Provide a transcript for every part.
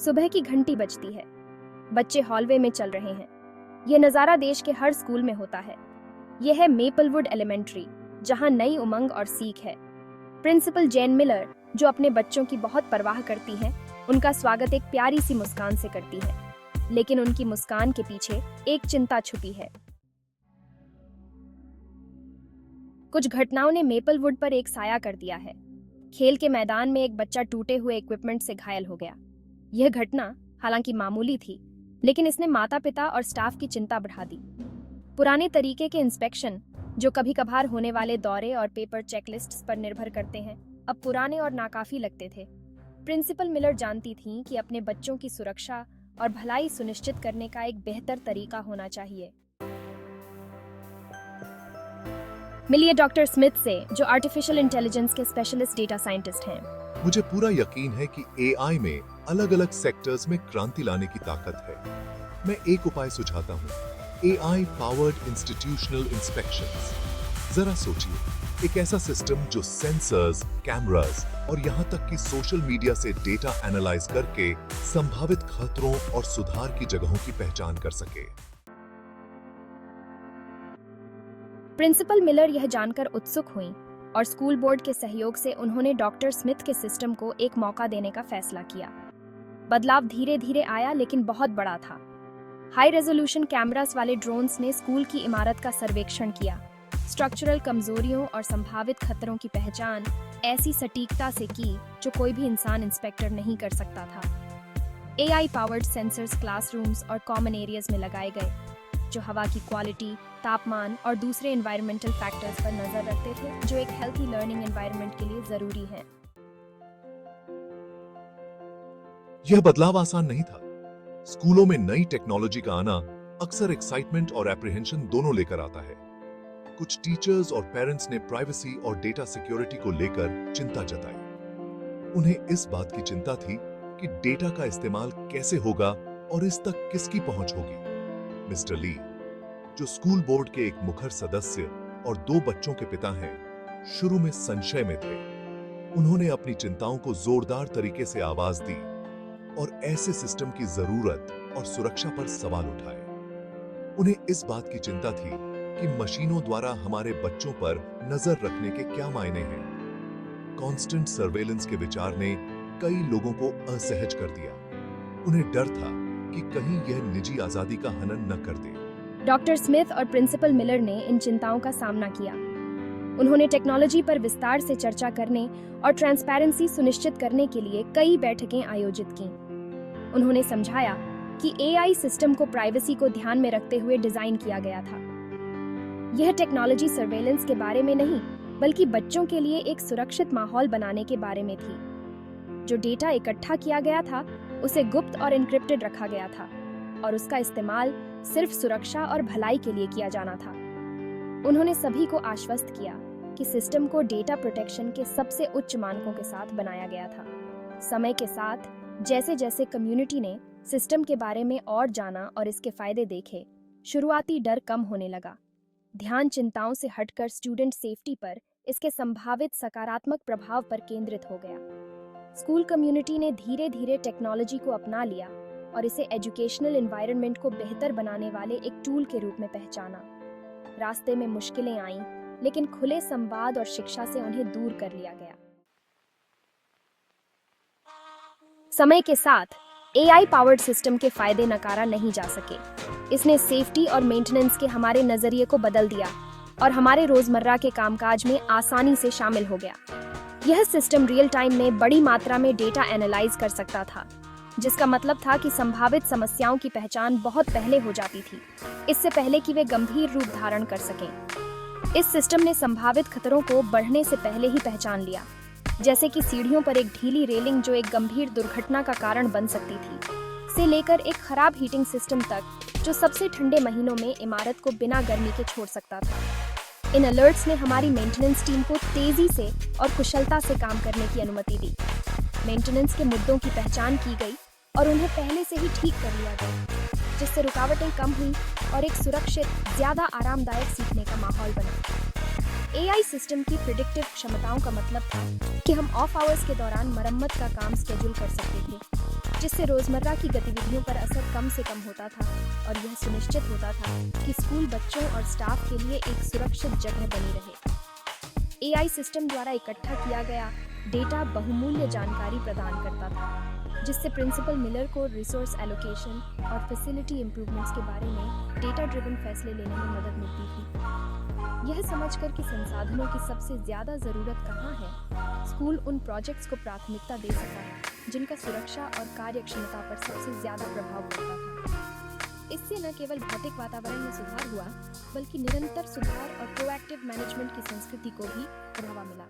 सुबह की घंटी बजती है। बच्चे हॉलवे में चल रहे हैं। यह नज़ारा देश के हर स्कूल में होता है। यह है मेपलवुड एलिमेंट्री, जहां नई उमंग और सीख है। प्रिंसिपल जेन मिलर, जो अपने बच्चों की बहुत परवाह करती हैं, उनका स्वागत एक प्यारी सी मुस्कान से करती है। लेकिन उनकी मुस्कान के पीछे एक चिंता छुपी है। कुछ घटनाओं ने मेपलवुड पर एक साया कर दिया है। खेल के मैदान में एक बच्चा टूटे हुए इक्विपमेंट से घायल हो गया। यह घटना हालांकि मामूली थी, लेकिन इसने माता-पिता और स्टाफ की चिंता बढ़ा दी। पुराने तरीके के इंस्पेक्शन, जो कभी कभार होने वाले दौरे और पेपर चेकलिस्ट्स पर निर्भर करते हैं, अब पुराने और नाकाफी लगते थे। प्रिंसिपल मिलर जानती थीं कि अपने बच्चों की सुरक्षा और भलाई सुनिश्चित करने का एक बेहतर तरीका होना चाहिए। मिलिए डॉक्टर स्मिथ से, जो आर्टिफिशियल इंटेलिजेंस के स्पेशलिस्ट डेटा साइंटिस्ट हैं। मुझे पूरा यकीन है कि एआई में अलग-अलग सेक्टर्स में क्रांति लाने की ताकत है। मैं एक उपाय सुझाता हूँ, एआई पावर्ड इंस्टीट्यूशनल इंस्पेक्शंस। जरा सोचिए, एक ऐसा सिस्टम जो सेंसर्स, कैमरास और यहाँ तक कि सोशल मीडिया से डेटा एनालाइज करके संभावित खतरों और सुधार की जगहों की पहचान कर सके। प्रिंसिपल मिलर यह जानकर उत्सुक हुईं और स्कूल बोर्ड के सहयोग से उन्होंने डॉक्टर स्मिथ के सिस्टम को एक मौका देने का फैसला किया। बदलाव धीरे धीरे आया, लेकिन बहुत बड़ा था। हाई रेजोल्यूशन कैमरास वाले ड्रोन्स ने स्कूल की इमारत का सर्वेक्षण किया, स्ट्रक्चरल कमजोरियों और संभावित खतरों की पहचान ऐसी सटीकता से की जो कोई भी इंसान इंस्पेक्टर नहीं कर सकता था। एआई पावर्ड सेंसर्स क्लासरूम्स और कॉमन एरियाज में लगाए गए, जो हवा की क्वालिटी, तापमान और दूसरे एनवायरमेंटल फैक्टर्स पर नजर रखते थे, जो एक हेल्थी लर्निंग एनवायरनमेंट के लिए जरूरी है। यह बदलाव आसान नहीं था। स्कूलों में नई टेक्नोलॉजी का आना अक्सर एक्साइटमेंट और एप्रीहेंशन दोनों लेकर आता है। कुछ टीचर्स और पेरेंट्स ने प्राइवेसी और डेटा सिक्योरिटी को लेकर चिंता जताई। उन्हें इस बात की चिंता थी कि डेटा का इस्तेमाल कैसे होगा और इस तक किसकी पहुंच होगी। मिस्टर ली, जो स्कूल बोर्ड के एक मुखर सदस्य और 2 बच्चों के पिता हैं, शुरू में संशय में थे। उन्होंने अपनी चिंताओं को जोरदार तरीके से आवाज दी और ऐसे सिस्टम की जरूरत और सुरक्षा पर सवाल उठाए। उन्हें इस बात की चिंता थी कि मशीनों द्वारा हमारे बच्चों पर नजर रखने के क्या मायने हैं। कांस्टेंट सर्वेलेंस के विचार ने कई लोगों को असहज कर दिया। उन्हें डर था कि कहीं यह निजी आजादी का हनन न कर दे। डॉक्टर स्मिथ और प्रिंसिपल मिलर ने इन चिंताओं का सामना किया। उन्होंने टेक्नोलॉजी पर विस्तार से चर्चा करने और ट्रांसपेरेंसी सुनिश्चित करने के लिए कई बैठकें आयोजित कीं। उन्होंने समझाया कि एआई सिस्टम को प्राइवेसी को ध्यान में रखते हुए डिजाइन किया गया था। यह टेक्नोलॉजी सर्वेलेंस के बारे में नहीं, बल्कि बच्चों के लिए एक सुरक्षित माहौल बनाने के बारे में थी। जो डेटा इकट्ठा किया गया था, उसे गुप्त और एन्क्रिप्टेड रखा गया था और उसका इस्तेमाल सिर्फ सुरक्षा और भलाई के लिए किया जाना था। उन्होंने सभी को आश्वस्त किया कि सिस्टम को डेटा प्रोटेक्शन के सबसे उच्च मानकों के साथ बनाया गया था। समय के साथ जैसे जैसे कम्युनिटी ने सिस्टम के बारे में और जाना और इसके फायदे देखे, शुरुआती डर कम होने लगा। ध्यान चिंताओं से हटकर स्टूडेंट सेफ्टी पर इसके संभावित सकारात्मक प्रभाव पर केंद्रित हो गया। स्कूल कम्युनिटी ने धीरे धीरे टेक्नोलॉजी को अपना लिया और इसे एजुकेशनल एनवायरनमेंट को बेहतर बनाने वाले एक टूल के रूप में पहचाना। रास्ते में मुश्किलें आईं, लेकिन खुले संवाद और शिक्षा से उन्हें दूर कर लिया गया। समय के साथ एआई पावर्ड सिस्टम के फायदे नकारा नहीं जा सके। इसने सेफ्टी और मेंटेनेंस के हमारे नजरिए को बदल दिया और हमारे रोजमर्रा के कामकाज में आसानी से शामिल हो गया। यह सिस्टम रियल टाइम में बड़ी मात्रा में डेटा एनालाइज कर सकता था, जिसका मतलब था कि संभावित समस्याओं की पहचान बहुत पहले हो जाती थी, इससे पहले कि वे गंभीर रूप धारण कर सकें। इस सिस्टम ने संभावित खतरों को बढ़ने से पहले ही पहचान लिया, जैसे कि सीढ़ियों पर एक ढीली रेलिंग जो एक गंभीर दुर्घटना का कारण बन सकती थी, से लेकर एक खराब हीटिंग सिस्टम तक जो सबसे ठंडे महीनों में इमारत को बिना गर्मी के छोड़ सकता था। इन अलर्ट्स ने हमारी मेंटेनेंस टीम को तेजी से और कुशलता से काम करने की अनुमति दी। मेंटेनेंस के मुद्दों की पहचान की गई और उन्हें पहले से ही ठीक कर लिया गया, जिससे रुकावटें कम हुई और एक सुरक्षित, ज्यादा आरामदायक सीखने का माहौल बना। एआई सिस्टम की प्रिडिक्टिव क्षमताओं का मतलब था कि हम ऑफ आवर्स के दौरान मरम्मत का काम स्केड्यूल कर सकते थे। जिससे रोजमर्रा की गतिविधियों पर असर कम से कम होता था और यह सुनिश्चित होता था कि स्कूल बच्चों और स्टाफ के लिए एक सुरक्षित जगह बनी रहे। एआई सिस्टम द्वारा इकट्ठा किया गया डेटा बहुमूल्य जानकारी प्रदान करता था, जिससे प्रिंसिपल मिलर को रिसोर्स एलोकेशन और फैसिलिटी इंप्रूवमेंट्स के बारे में डेटा ड्रिवन फैसले लेने में मदद मिलती थी। यह समझकर कि संसाधनों की सबसे ज्यादा जरूरत कहाँ है, स्कूल उन प्रोजेक्ट्स को प्राथमिकता दे सका जिनका सुरक्षा और कार्यक्षमता पर सबसे ज्यादा प्रभाव पड़ता था। इससे न केवल भौतिक वातावरण में सुधार हुआ, बल्कि निरंतर सुधार और प्रोएक्टिव मैनेजमेंट की संस्कृति को भी बढ़ावा मिला।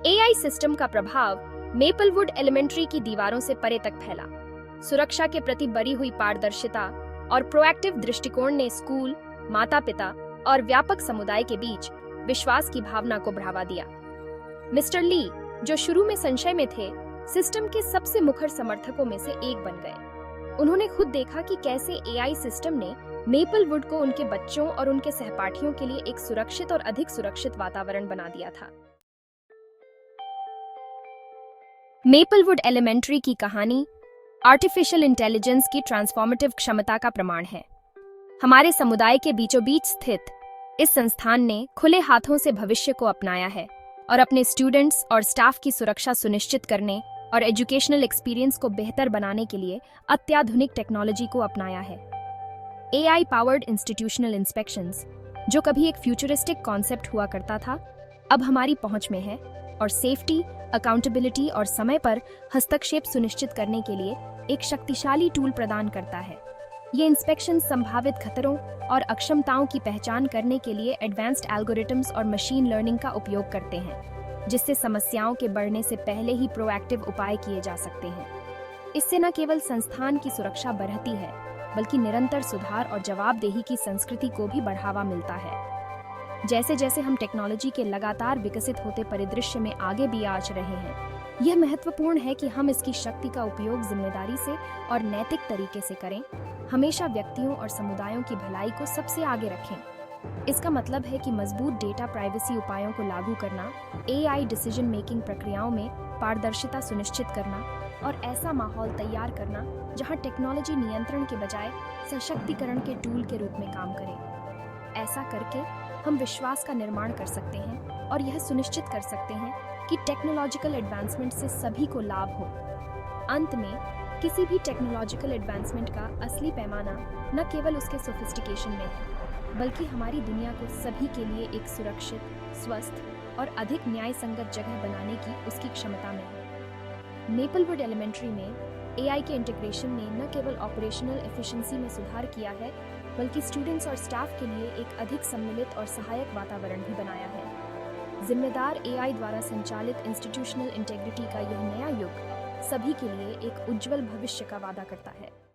एआई सिस्टम का प्रभाव मेपलवुड एलिमेंट्री की दीवारों से परे तक फैला। सुरक्षा के प्रति बढ़ी हुई पारदर्शिता और प्रोएक्टिव दृष्टिकोण ने स्कूल, माता-पिता और व्यापक समुदाय के बीच विश्वास की भावना को बढ़ावा दिया। मिस्टर ली, जो शुरू में संशय में थे, सिस्टम के सबसे मुखर समर्थकों में से एक बन गए। उन्होंने खुद देखा कि कैसे एआई सिस्टम ने मेपलवुड को उनके बच्चों और उनके सहपाठियों के लिए एक सुरक्षित और अधिक सुरक्षित वातावरण बना दिया था। मेपलवुड एलिमेंट्री की कहानी आर्टिफिशियल इंटेलिजेंस की ट्रांसफॉर्मेटिव क्षमता का प्रमाण है। हमारे समुदाय के बीचों बीच स्थित इस संस्थान ने खुले हाथों से भविष्य को अपनाया है और अपने स्टूडेंट्स और स्टाफ की सुरक्षा सुनिश्चित करने और एजुकेशनल एक्सपीरियंस को बेहतर बनाने के लिए अत्याधुनिक टेक्नोलॉजी को अपनाया है। एआई पावर्ड इंस्टीट्यूशनल इंस्पेक्शंस, जो कभी एक फ्यूचरिस्टिक कॉन्सेप्ट हुआ करता था, अब हमारी पहुंच में है और सेफ्टी, अकाउंटेबिलिटी और समय पर हस्तक्षेप सुनिश्चित करने के लिए एक शक्तिशाली टूल प्रदान करता है। ये इंस्पेक्शन संभावित खतरों और अक्षमताओं की पहचान करने के लिए एडवांस्ड एल्गोरिथम्स और मशीन लर्निंग का उपयोग करते हैं, जिससे समस्याओं के बढ़ने से पहले ही प्रोएक्टिव उपाय किए जा सकते हैं। इससे न केवल संस्थान की सुरक्षा बढ़ती है, बल्कि निरंतर सुधार और जवाबदेही की संस्कृति को भी बढ़ावा मिलता है। जैसे जैसे हम टेक्नोलॉजी के लगातार विकसित होते परिदृश्य में आगे भी आच रहे हैं, यह महत्वपूर्ण है कि हम इसकी शक्ति का उपयोग जिम्मेदारी से और नैतिक तरीके से करें, हमेशा व्यक्तियों और समुदायों की भलाई को सबसे आगे रखें। इसका मतलब है कि मजबूत डेटा प्राइवेसी उपायों को लागू करना, एआई डिसीजन मेकिंग प्रक्रियाओं में पारदर्शिता सुनिश्चित करना और ऐसा माहौल तैयार करना जहां टेक्नोलॉजी नियंत्रण के बजाय सशक्तिकरण के टूल के रूप में काम करे। ऐसा करके हम विश्वास का निर्माण कर सकते हैं और यह सुनिश्चित कर सकते हैं कि टेक्नोलॉजिकल एडवांसमेंट से सभी को लाभ हो। अंत में, किसी भी टेक्नोलॉजिकल एडवांसमेंट का असली पैमाना न केवल उसके सोफिस्टिकेशन में है, बल्कि हमारी दुनिया को सभी के लिए एक सुरक्षित, स्वस्थ और अधिक न्याय संगत जगह बनाने की उसकी क्षमता में है। मेपलवुड एलिमेंट्री में एआई के इंटीग्रेशन ने न केवल ऑपरेशनल एफिशिएंसी में सुधार किया है, बल्कि स्टूडेंट्स और स्टाफ के लिए एक अधिक सम्मिलित और सहायक वातावरण भी बनाया है। जिम्मेदार एआई द्वारा संचालित इंस्टीट्यूशनल इंटेग्रिटी का यह नया युग सभी के लिए एक उज्जवल भविष्य का वादा करता है।